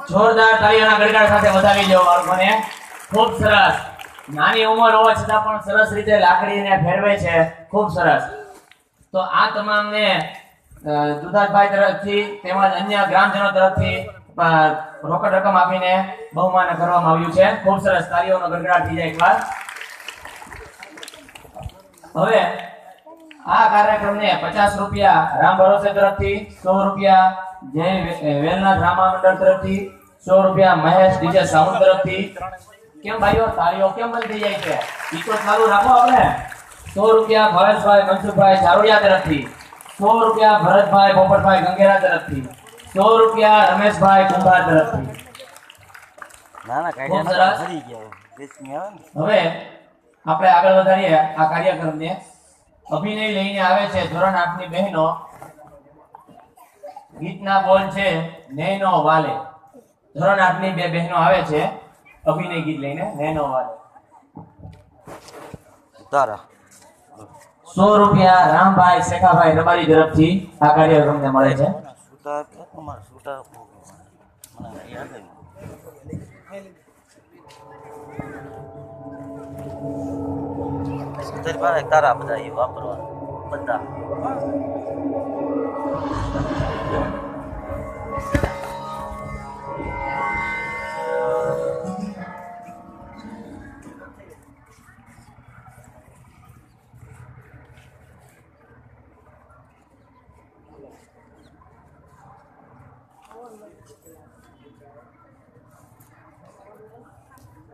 જોરદાર તાળીઓના ગડગડ સાથે વધાવી દો બાળકોને. ખૂબ સરસ. નાની ઉંમર હોવા છતાં પણ સરસ રીતે લાકડીને ફેરવે છે. ખૂબ સરસ. તો આ તમામને દુધાતભાઈ તરફથી તેમજ અન્ય ગ્રામજનો તરફથી રોકડ રકમ આપીને બહુમાન કરવામાં આવ્યું છે. ખૂબ સરસ. તાળીઓનો ગડગડાટ થઈ જાય એકવાર. હવે આ કાર્યક્રમને 50 રૂપિયા રામ ભરોસે તરફથી, 100 રૂપિયા જય વેલનાથ રામા મંડળ તરફથી, 100 રૂપિયા મહેશ ડીજે સાઉન્ડ તરફથી. કેમ ભાઈઓ તાળીઓ કેમ બંધ થઈ જાય છે? ઈકો ચાલુ રાખો આપણે. 100 રૂપિયા ભાવેશભાઈ મનસુખભાઈ ચારોડિયા તરફથી, 100 રૂપિયા ભરતભાઈ પોપટભાઈ ગંગેરા તરફથી, 100 રૂપિયા રમેશભાઈ કુંભાર તરફથી. ના કાઢ્યા ફરી ગયો દેશની આવે ને. હવે આપણે આગળ વધારીએ આ કાર્યક્રમને. અભિનય લઈને આવે છે ધોરણ 8 ની બહેનો. ગીતના બોલ છે નૈનો વાલે. ધોરણ 8 ની બે બહેનો આવે છે અભિનય ગીત લઈને નૈનો વાલે. તારા 100 રૂપિયા રામભાઈ શેખાભાઈ રબારી તરફથી આ કાર્યક્રમને મળે છે. સુતા તમાર સુતા મને યાદ આવ્યું. તારા બધા એ વાપરવાનું બધા